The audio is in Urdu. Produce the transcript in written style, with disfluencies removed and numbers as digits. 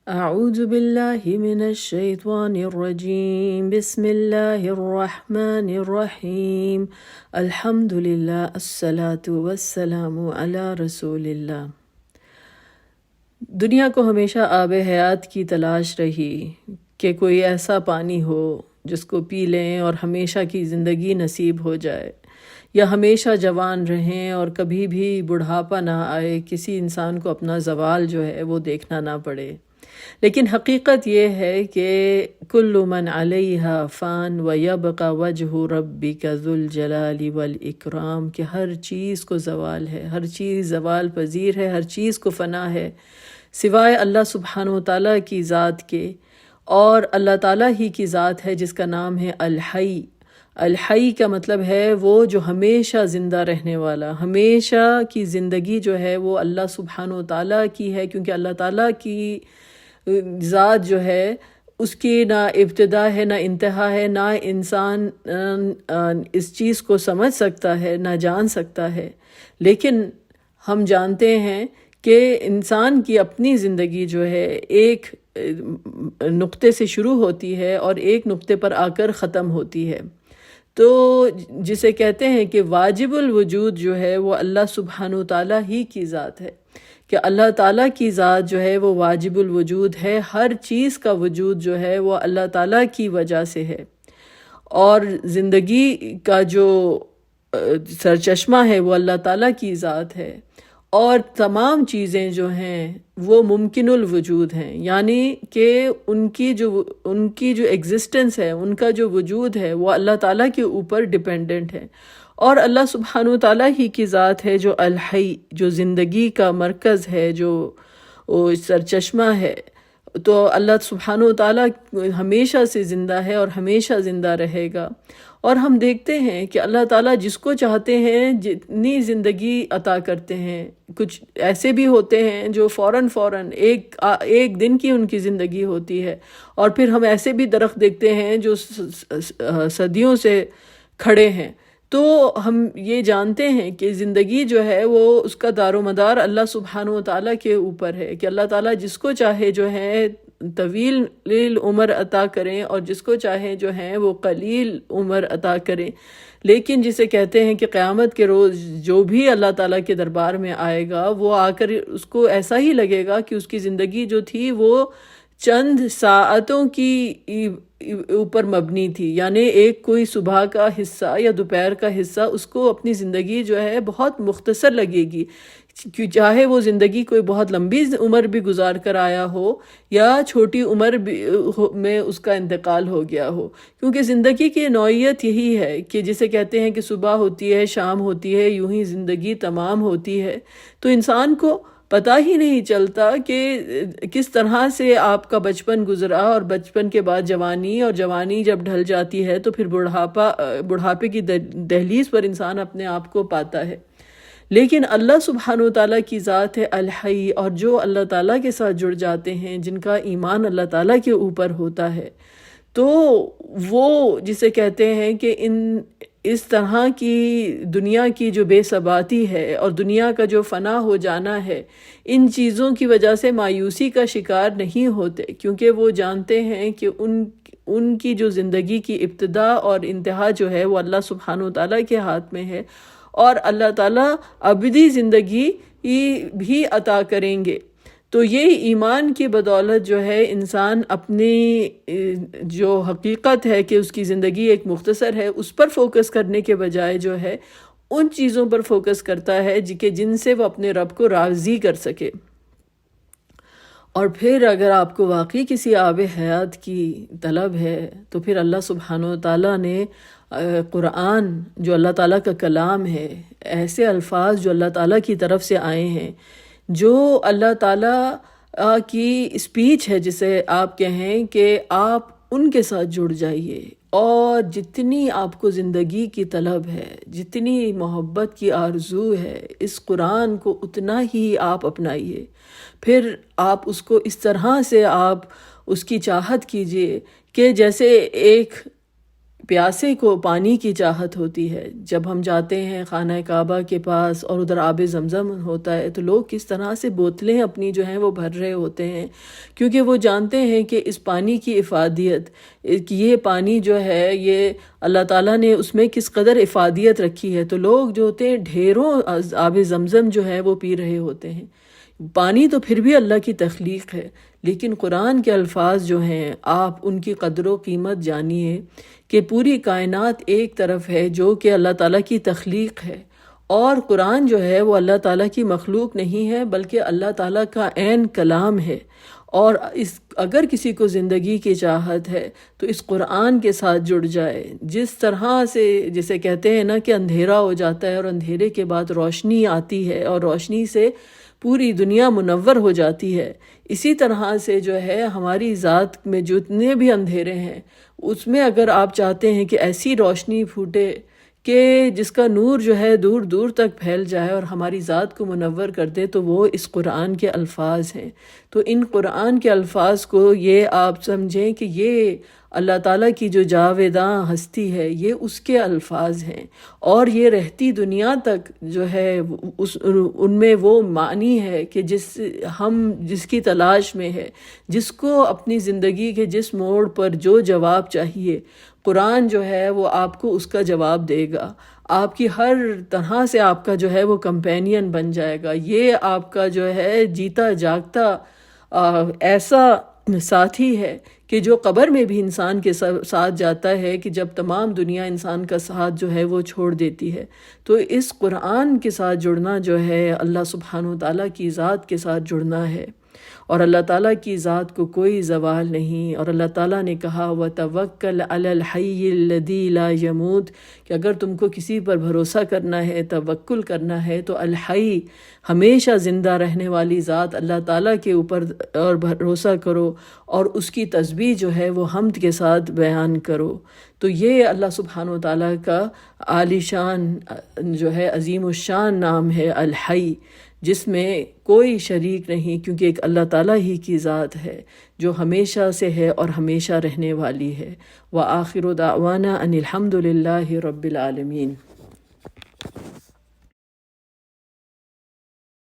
اعوذ باللہ من الشیطان الرجیم بسم اللہ الرحمن الرحیم الحمد للہ الصلاۃ والسلام علی رسول اللہ۔ دنیا کو ہمیشہ آب حیات کی تلاش رہی کہ کوئی ایسا پانی ہو جس کو پی لیں اور ہمیشہ کی زندگی نصیب ہو جائے، یا ہمیشہ جوان رہیں اور کبھی بھی بڑھاپا نہ آئے، کسی انسان کو اپنا زوال جو ہے وہ دیکھنا نہ پڑے۔ لیکن حقیقت یہ ہے کہ کل من علیہا فان ویبقى وجہ ربک ذو الجلال والاکرام، کہ ہر چیز کو زوال ہے، ہر چیز زوال پذیر ہے، ہر چیز کو فنا ہے سوائے اللہ سبحانہ وتعالیٰ کی ذات کے، اور اللہ تعالیٰ ہی کی ذات ہے جس کا نام ہے الحی۔ الحی کا مطلب ہے وہ جو ہمیشہ زندہ رہنے والا، ہمیشہ کی زندگی جو ہے وہ اللہ سبحانہ وتعالیٰ کی ہے، کیونکہ اللہ تعالیٰ کی ذات جو ہے اس کی نہ ابتدا ہے نہ انتہا ہے، نہ انسان اس چیز کو سمجھ سکتا ہے نہ جان سکتا ہے۔ لیکن ہم جانتے ہیں کہ انسان کی اپنی زندگی جو ہے ایک نقطے سے شروع ہوتی ہے اور ایک نقطے پر آ کر ختم ہوتی ہے، تو جسے کہتے ہیں کہ واجب الوجود جو ہے وہ اللہ سبحانہ وتعالیٰ ہی کی ذات ہے، کہ اللہ تعالیٰ کی ذات جو ہے وہ واجب الوجود ہے، ہر چیز کا وجود جو ہے وہ اللہ تعالیٰ کی وجہ سے ہے، اور زندگی کا جو سرچشمہ ہے وہ اللہ تعالیٰ کی ذات ہے، اور تمام چیزیں جو ہیں وہ ممکن الوجود ہیں، یعنی کہ ان کی جو ایگزسٹنس ہے، ان کا جو وجود ہے وہ اللہ تعالیٰ کے اوپر ڈیپینڈنٹ ہے، اور اللہ سبحانہ وتعالیٰ ہی کی ذات ہے جو الحی، جو زندگی کا مرکز ہے، جو سرچشمہ ہے۔ تو اللہ سبحانہ وتعالیٰ ہمیشہ سے زندہ ہے اور ہمیشہ زندہ رہے گا، اور ہم دیکھتے ہیں کہ اللہ تعالیٰ جس کو چاہتے ہیں جتنی زندگی عطا کرتے ہیں۔ کچھ ایسے بھی ہوتے ہیں جو فوراً ایک دن کی ان کی زندگی ہوتی ہے، اور پھر ہم ایسے بھی درخت دیکھتے ہیں جو صدیوں سے کھڑے ہیں۔ تو ہم یہ جانتے ہیں کہ زندگی جو ہے وہ اس کا دار و مدار اللہ سبحانہ وتعالیٰ کے اوپر ہے، کہ اللہ تعالیٰ جس کو چاہے جو ہے طویل عمر عطا کریں، اور جس کو چاہے جو ہیں وہ قلیل عمر عطا کریں۔ لیکن جسے کہتے ہیں کہ قیامت کے روز جو بھی اللہ تعالیٰ کے دربار میں آئے گا، وہ آ کر اس کو ایسا ہی لگے گا کہ اس کی زندگی جو تھی وہ چند ساعتوں کی اوپر مبنی تھی، یعنی ایک کوئی صبح کا حصہ یا دوپہر کا حصہ اس کو اپنی زندگی جو ہے بہت مختصر لگے گی، چاہے وہ زندگی کوئی بہت لمبی عمر بھی گزار کر آیا ہو یا چھوٹی عمر میں اس کا انتقال ہو گیا ہو، کیونکہ زندگی کی نوعیت یہی ہے کہ جسے کہتے ہیں کہ صبح ہوتی ہے، شام ہوتی ہے، یوں ہی زندگی تمام ہوتی ہے۔ تو انسان کو پتہ ہی نہیں چلتا کہ کس طرح سے آپ کا بچپن گزرا، اور بچپن کے بعد جوانی، اور جوانی جب ڈھل جاتی ہے تو پھر بڑھاپے کی دہلیز پر انسان اپنے آپ کو پاتا ہے۔ لیکن اللہ سبحانہ وتعالیٰ کی ذات ہے الحی، اور جو اللہ تعالیٰ کے ساتھ جڑ جاتے ہیں، جن کا ایمان اللہ تعالیٰ کے اوپر ہوتا ہے، تو وہ جسے کہتے ہیں کہ اس طرح کی دنیا کی جو بے ثباتی ہے اور دنیا کا جو فنا ہو جانا ہے، ان چیزوں کی وجہ سے مایوسی کا شکار نہیں ہوتے، کیونکہ وہ جانتے ہیں کہ ان کی جو زندگی کی ابتدا اور انتہا جو ہے وہ اللہ سبحانہ وتعالیٰ کے ہاتھ میں ہے، اور اللہ تعالیٰ ابدی زندگی بھی عطا کریں گے۔ تو یہ ایمان کی بدولت جو ہے انسان اپنی جو حقیقت ہے کہ اس کی زندگی ایک مختصر ہے، اس پر فوکس کرنے کے بجائے جو ہے ان چیزوں پر فوکس کرتا ہے کہ جن سے وہ اپنے رب کو راضی کر سکے۔ اور پھر اگر آپ کو واقعی کسی آب حیات کی طلب ہے تو پھر اللہ سبحانہ وتعالیٰ نے قرآن جو اللہ تعالیٰ کا کلام ہے، ایسے الفاظ جو اللہ تعالیٰ کی طرف سے آئے ہیں، جو اللہ تعالیٰ کی اسپیچ ہے، جسے آپ کہیں کہ آپ ان کے ساتھ جڑ جائیے، اور جتنی آپ کو زندگی کی طلب ہے، جتنی محبت کی آرزو ہے، اس قرآن کو اتنا ہی آپ اپنائیے۔ پھر آپ اس کو اس طرح سے آپ اس کی چاہت کیجئے کہ جیسے ایک پیاسے کو پانی کی چاہت ہوتی ہے. جب ہم جاتے ہیں خانہ کعبہ کے پاس اور ادھر آب زمزم ہوتا ہے تو لوگ کس طرح سے بوتلیں اپنی جو ہیں وہ بھر رہے ہوتے ہیں، کیونکہ وہ جانتے ہیں کہ اس پانی کی افادیت، یہ پانی جو ہے یہ اللہ تعالیٰ نے اس میں کس قدر افادیت رکھی ہے. تو لوگ جو ہوتے ہیں ڈھیروں آب زمزم جو ہے وہ پی رہے ہوتے ہیں. پانی تو پھر بھی اللہ کی تخلیق ہے، لیکن قرآن کے الفاظ جو ہیں آپ ان کی قدر و قیمت جانیے کہ پوری کائنات ایک طرف ہے جو کہ اللہ تعالیٰ کی تخلیق ہے، اور قرآن جو ہے وہ اللہ تعالیٰ کی مخلوق نہیں ہے بلکہ اللہ تعالیٰ کا عین کلام ہے. اور اگر کسی کو زندگی کی چاہت ہے تو اس قرآن کے ساتھ جڑ جائے. جس طرح سے جسے کہتے ہیں نا کہ اندھیرا ہو جاتا ہے اور اندھیرے کے بعد روشنی آتی ہے اور روشنی سے پوری دنیا منور ہو جاتی ہے، اسی طرح سے جو ہے ہماری ذات میں جتنے بھی اندھیرے ہیں اس میں اگر آپ چاہتے ہیں کہ ایسی روشنی پھوٹے کہ جس کا نور جو ہے دور دور تک پھیل جائے اور ہماری ذات کو منور کر دے، تو وہ اس قرآن کے الفاظ ہیں. تو ان قرآن کے الفاظ کو یہ آپ سمجھیں کہ یہ اللہ تعالیٰ کی جو جاویداں ہستی ہے یہ اس کے الفاظ ہیں، اور یہ رہتی دنیا تک جو ہے ان میں وہ معنی ہے کہ جس کی تلاش میں ہے، جس کو اپنی زندگی کے جس موڑ پر جو جواب چاہیے، قرآن جو ہے وہ آپ کو اس کا جواب دے گا. آپ کی ہر طرح سے آپ کا جو ہے وہ کمپینین بن جائے گا. یہ آپ کا جو ہے جیتا جاگتا ایسا ساتھی ہے کہ جو قبر میں بھی انسان کے ساتھ جاتا ہے کہ جب تمام دنیا انسان کا ساتھ جو ہے وہ چھوڑ دیتی ہے. تو اس قرآن کے ساتھ جڑنا جو ہے اللہ سبحانہ و تعالیٰ کی ذات کے ساتھ جڑنا ہے، اور اللہ تعالیٰ کی ذات کو کوئی زوال نہیں. اور اللہ تعالیٰ نے کہا وَتَوَكَّلْ عَلَى الْحَيِّ الَّذِي لَا يَمُوتُ، کہ اگر تم کو کسی پر بھروسہ کرنا ہے، توکل کرنا ہے، تو الحی، ہمیشہ زندہ رہنے والی ذات اللہ تعالیٰ کے اوپر اور بھروسہ کرو، اور اس کی تسبیح جو ہے وہ حمد کے ساتھ بیان کرو. تو یہ اللہ سبحانہ و تعالیٰ کا عالی شان جو ہے عظیم الشان نام ہے الحی، جس میں کوئی شریک نہیں، کیونکہ ایک اللہ تعالیٰ ہی کی ذات ہے جو ہمیشہ سے ہے اور ہمیشہ رہنے والی ہے. وآخر دعوانا ان الحمد للہ رب العالمین.